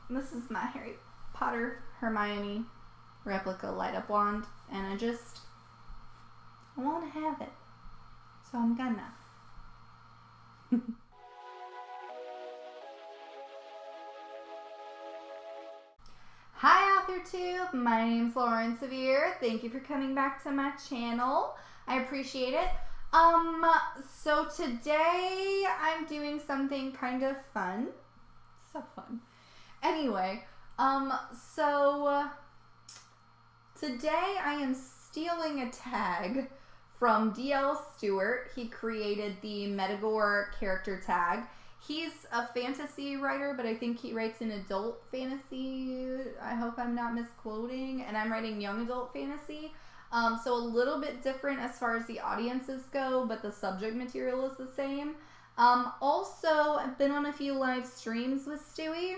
This is my Harry Potter Hermione replica light up wand, and I want to have it. So I'm gonna. Hi AuthorTube, my name's Lauren Severe. Thank you for coming back to my channel. I appreciate it. So today I'm doing something kind of fun. So fun. Anyway, so today I am stealing a tag from D.L. Stewart. He created the Metagore character tag. He's a fantasy writer, but I think he writes an adult fantasy. I hope I'm not misquoting. And I'm writing young adult fantasy. So a little bit different as far as the audiences go, but the subject material is the same. Also, I've been on a few live streams with Stewie.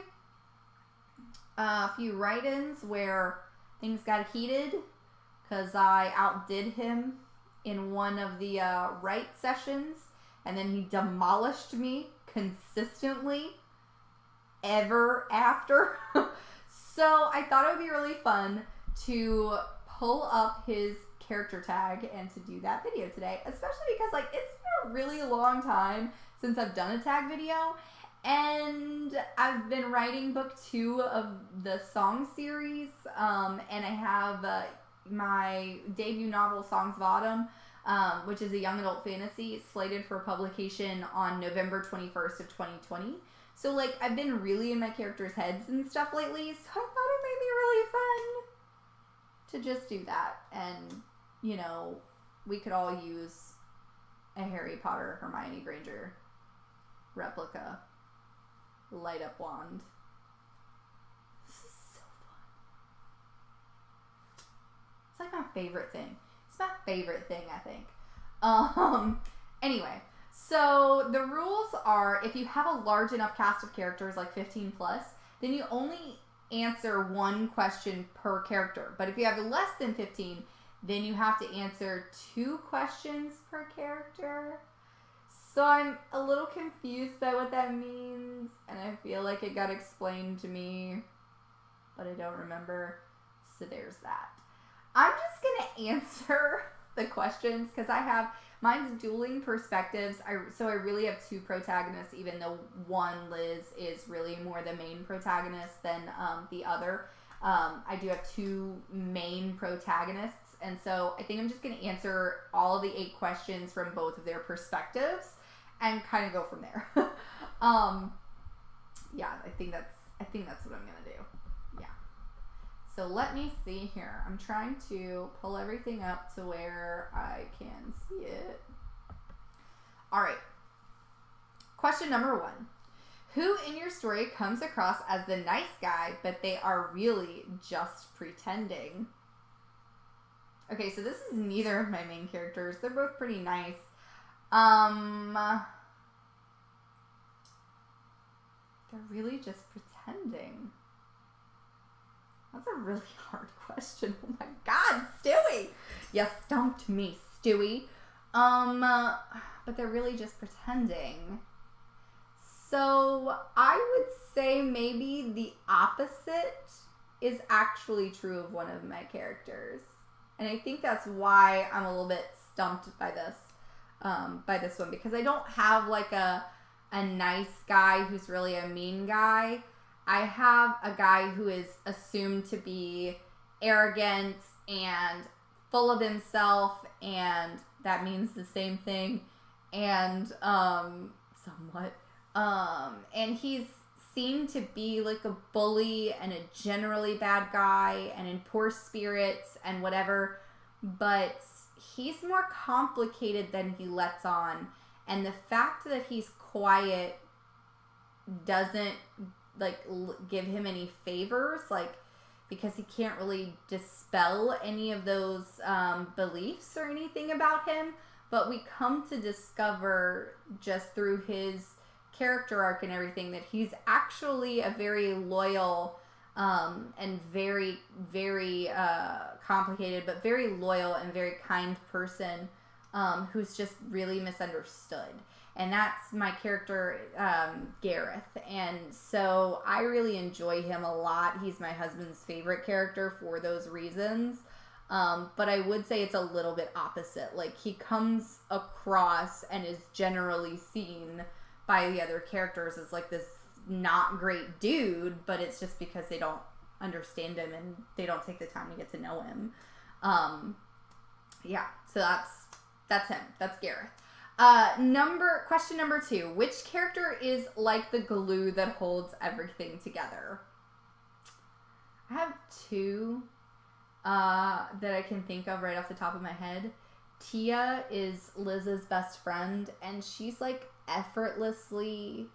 A few write-ins where things got heated because I outdid him in one of the write sessions, and then he demolished me consistently ever after. So I thought it would be really fun to pull up his character tag and to do that video today, especially because it's been a really long time since I've done a tag video, and I've been writing book 2 of the song series, and I have my debut novel, Songs of Autumn, which is a young adult fantasy slated for publication on November 21st of 2020. So I've been really in my characters' heads and stuff lately, so I thought it might be really fun to just do that. And, we could all use a Harry Potter Hermione Granger replica light up wand. This is so fun. It's my favorite thing. It's my favorite thing, I think. Anyway, so the rules are, if you have a large enough cast of characters, 15 plus, then you only answer one question per character. But if you have less than 15, then you have to answer 2 questions per character. So I'm a little confused by what that means, and I feel like it got explained to me, but I don't remember. So there's that. I'm just gonna answer the questions because mine's dueling perspectives. So I really have 2 protagonists, even though one, Liz, is really more the main protagonist than the other. I do have 2 main protagonists, and so I think I'm just gonna answer all of the 8 questions from both of their perspectives and kind of go from there. Yeah, I think that's what I'm gonna do. Yeah. So let me see here. I'm trying to pull everything up to where I can see it. All right. Question number 1. Who in your story comes across as the nice guy, but they are really just pretending? Okay, so this is neither of my main characters. They're both pretty nice. They're really just pretending. That's a really hard question. Oh my God, Stewie! You stumped me, Stewie. But they're really just pretending. So I would say maybe the opposite is actually true of one of my characters. And I think that's why I'm a little bit stumped by this one, because I don't have a nice guy who's really a mean guy. I have a guy who is assumed to be arrogant and full of himself, and that means the same thing, and somewhat. And he's seen to be a bully and a generally bad guy and in poor spirits and whatever, but he's more complicated than he lets on. And the fact that he's quiet doesn't give him any favors, because he can't really dispel any of those beliefs or anything about him. But we come to discover just through his character arc and everything that he's actually a very loyal and very, very complicated, but very loyal and very kind person who's just really misunderstood. And that's my character, Gareth. And so I really enjoy him a lot. He's my husband's favorite character for those reasons. But I would say it's a little bit opposite. Like, he comes across and is generally seen by the other characters as like this not great dude, but it's just because they don't understand him and they don't take the time to get to know him. Yeah, so that's him. That's Gareth. Question number 2. Which character is like the glue that holds everything together? I have 2 that I can think of right off the top of my head. Tia is Liz's best friend, and she's like effortlessly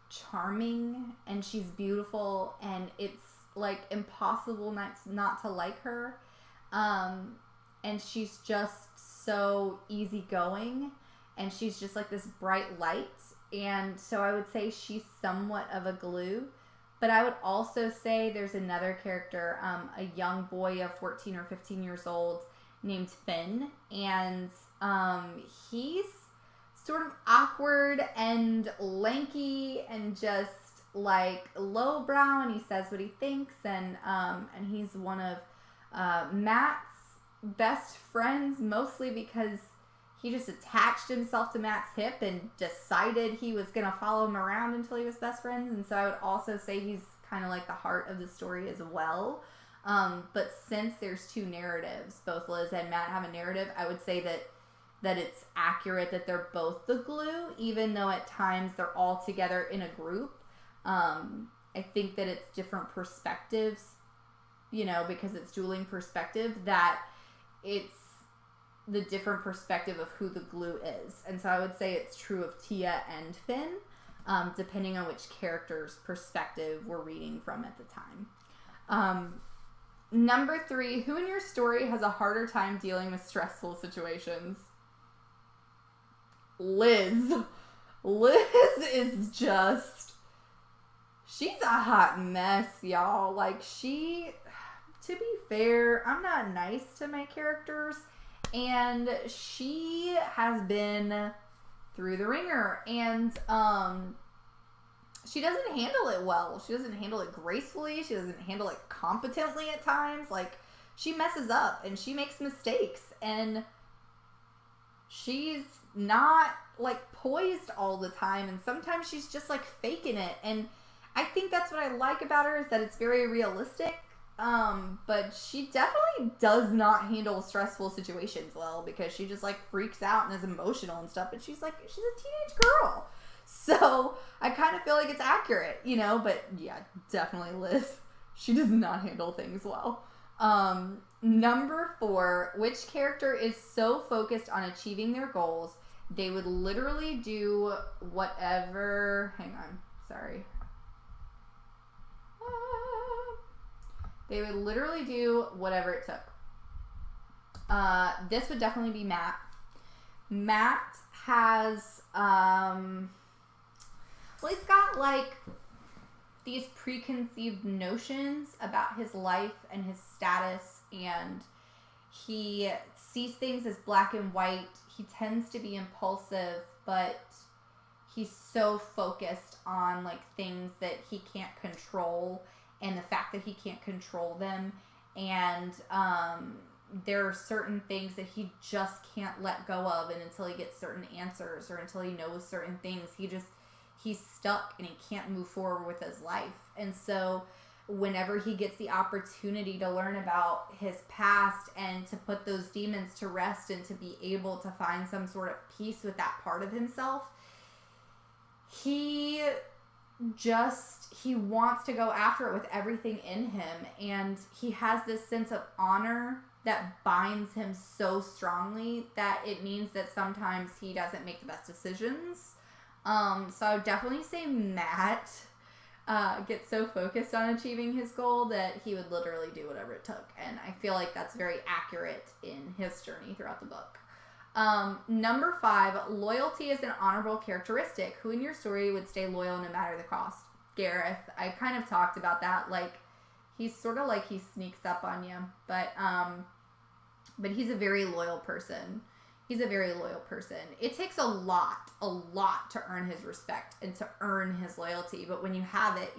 charming, and she's beautiful, and it's like impossible not to like her. And she's just so easygoing, and she's just like this bright light. And so I would say she's somewhat of a glue. But I would also say there's another character, a young boy of 14 or 15 years old named Finn. And he's sort of awkward and lanky and just like lowbrow, and he says what he thinks. And he's one of Matt's best friends, mostly because he just attached himself to Matt's hip and decided he was going to follow him around until he was best friends. And so I would also say he's kind of like the heart of the story as well. But since there's 2 narratives, both Liz and Matt have a narrative, I would say that it's accurate that they're both the glue, even though at times they're all together in a group. I think that it's different perspectives, because it's dueling perspective, that it's the different perspective of who the glue is. And so I would say it's true of Tia and Finn, depending on which character's perspective we're reading from at the time. Number 3, who in your story has a harder time dealing with stressful situations? Liz. Liz is just, she's a hot mess, y'all. Like, to be fair, I'm not nice to my characters, and she has been through the ringer, and she doesn't handle it well. She doesn't handle it gracefully. She doesn't handle it competently at times. Like, she messes up and she makes mistakes, and she's not like poised all the time, and sometimes she's just like faking it. And I think that's what I like about her, is that it's very realistic. But she definitely does not handle stressful situations well, because she just like freaks out and is emotional and stuff. But she's a teenage girl. So I kind of feel like it's accurate, but yeah, definitely Liz. She does not handle things well. Number 4, which character is so focused on achieving their goals, they would literally do whatever, hang on, sorry. They would literally do whatever it took. This would definitely be Matt. Matt has, he's got like these preconceived notions about his life and his status, and he sees things as black and white. He tends to be impulsive, but he's so focused on like things that he can't control, and the fact that he can't control them, and there are certain things that he just can't let go of, and until he gets certain answers or until he knows certain things, he's stuck and he can't move forward with his life. And so whenever he gets the opportunity to learn about his past and to put those demons to rest and to be able to find some sort of peace with that part of himself, he wants to go after it with everything in him. And he has this sense of honor that binds him so strongly that it means that sometimes he doesn't make the best decisions. So I would definitely say Matt gets so focused on achieving his goal that he would literally do whatever it took. And I feel like that's very accurate in his journey throughout the book. Number 5, loyalty is an honorable characteristic. Who in your story would stay loyal no matter the cost? Gareth. I kind of talked about that. Like, he's sort of like he sneaks up on you, but he's a very loyal person. He's a very loyal person. It takes a lot to earn his respect and to earn his loyalty. But when you have it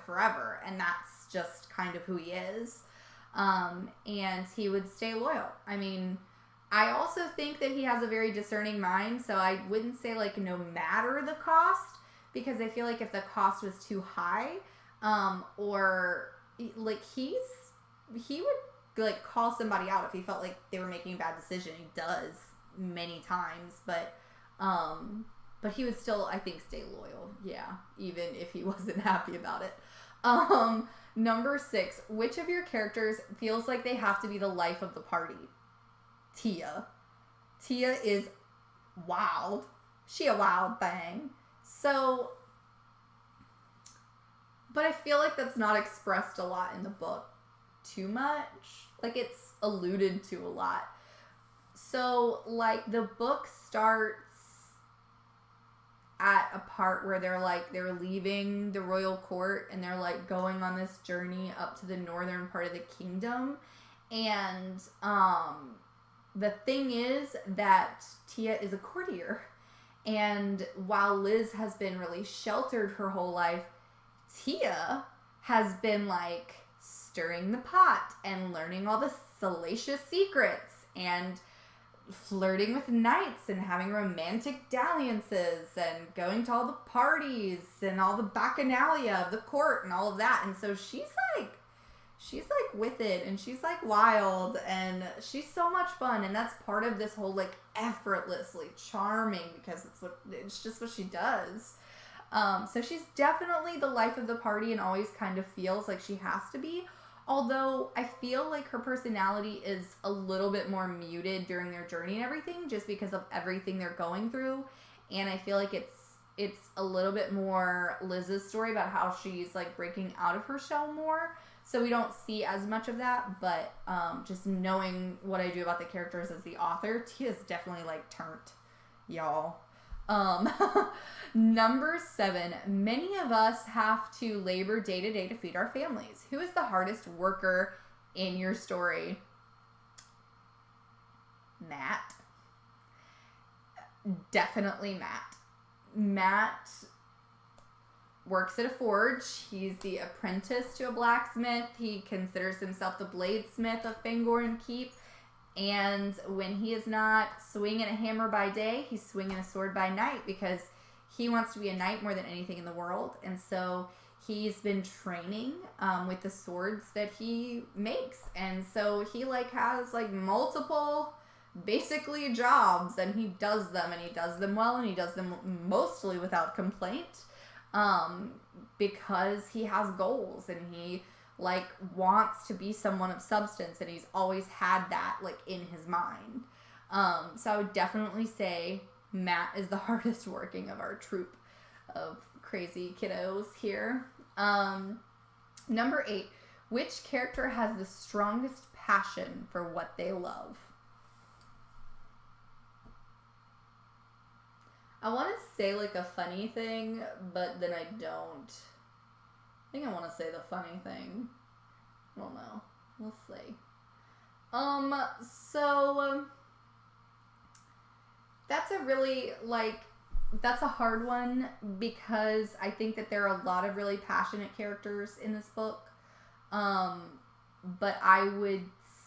forever. And that's just kind of who he is. And he would stay loyal. I mean, I also think that he has a very discerning mind. So I wouldn't say, like, no matter the cost. Because I feel like if the cost was too high, or, like, he would, like, call somebody out if he felt like they were making a bad decision. He does many times, but he would still, I think, stay loyal. Yeah, even if he wasn't happy about it. Number 6, which of your characters feels like they have to be the life of the party? Tia. Tia is wild. She a wild thing. So, but I feel like that's not expressed a lot in the book too much. Like, it's alluded to a lot. So, like, the book starts at a part where they're leaving the royal court and they're, like, going on this journey up to the northern part of the kingdom. And, the thing is that Tia is a courtier. And while Liz has been really sheltered her whole life, Tia has been, like, stirring the pot and learning all the salacious secrets and flirting with knights and having romantic dalliances and going to all the parties and all the bacchanalia of the court and all of that. And so she's like with it, and she's like wild, and she's so much fun. And that's part of this whole, like, effortlessly charming, because it's just what she does. So she's definitely the life of the party and always kind of feels like she has to be. Although I feel like her personality is a little bit more muted during their journey and everything, just because of everything they're going through. And I feel like it's a little bit more Liz's story about how she's, like, breaking out of her shell more. So we don't see as much of that, but just knowing what I do about the characters as the author, Tia's definitely, like, turned, y'all. Number 7, many of us have to labor day to day to feed our families. Who is the hardest worker in your story? Matt. Definitely Matt. Matt works at a forge. He's the apprentice to a blacksmith. He considers himself the bladesmith of Fangor and Keep. And when he is not swinging a hammer by day, he's swinging a sword by night, because he wants to be a knight more than anything in the world. And so he's been training with the swords that he makes. And so he, like, has, like, multiple basically jobs, and he does them, and he does them well, and he does them mostly without complaint. Because he has goals, and he, like, wants to be someone of substance, and he's always had that, like, in his mind. So I would definitely say Matt is the hardest working of our troop of crazy kiddos here. Number 8, which character has the strongest passion for what they love? I want to say, like, a funny thing, but then I don't. I think I want to say the funny thing. I don't know. We'll see. So, that's a really, like, that's a hard one, because I think that there are a lot of really passionate characters in this book. But I would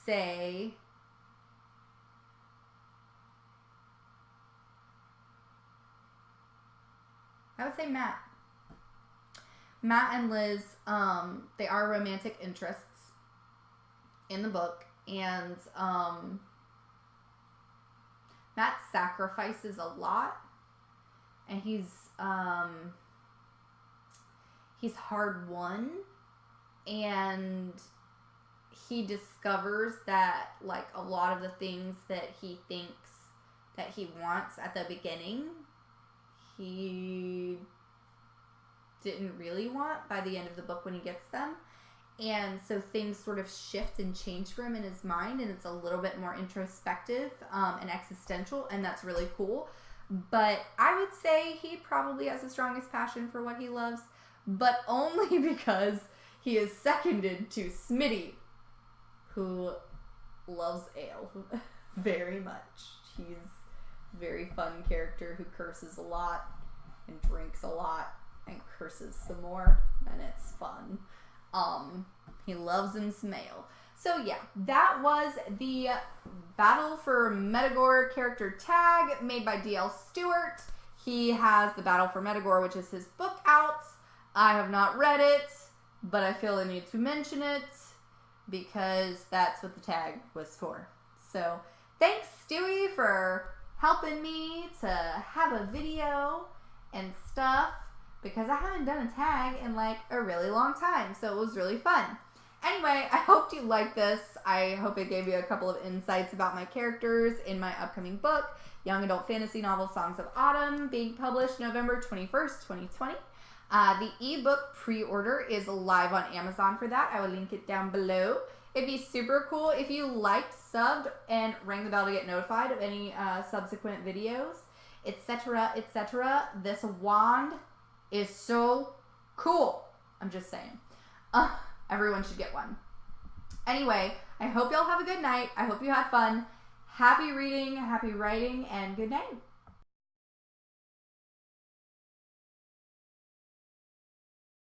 say Matt. Matt and Liz, they are romantic interests in the book, and Matt sacrifices a lot, and he's hard won, and he discovers that, like, a lot of the things that he thinks that he wants at the beginning, he didn't really want by the end of the book when he gets them. And so things sort of shift and change for him in his mind, and it's a little bit more introspective and existential, and that's really cool. But I would say he probably has the strongest passion for what he loves, but only because he is seconded to Smitty, who loves ale very much. very fun character who curses a lot and drinks a lot and curses some more, and it's fun. He loves him some ale. So yeah, that was the Battle for Metagore character tag made by D.L. Stewart. He has the Battle for Metagore, which is his book out. I have not read it, but I feel I need to mention it because that's what the tag was for. So thanks, Stewie, for helping me to have a video and stuff, because I haven't done a tag in like a really long time, so it was really fun. Anyway, I hope you liked this. I hope it gave you a couple of insights about my characters in my upcoming book, Young Adult Fantasy Novel Songs of Autumn, being published November 21st, 2020. The ebook pre-order is live on Amazon for that. I will link it down below. It'd be super cool if you liked, subbed, and rang the bell to get notified of any subsequent videos, etc., etc. This wand is so cool. I'm just saying. Everyone should get one. Anyway, I hope y'all have a good night. I hope you had fun. Happy reading, happy writing, and good night.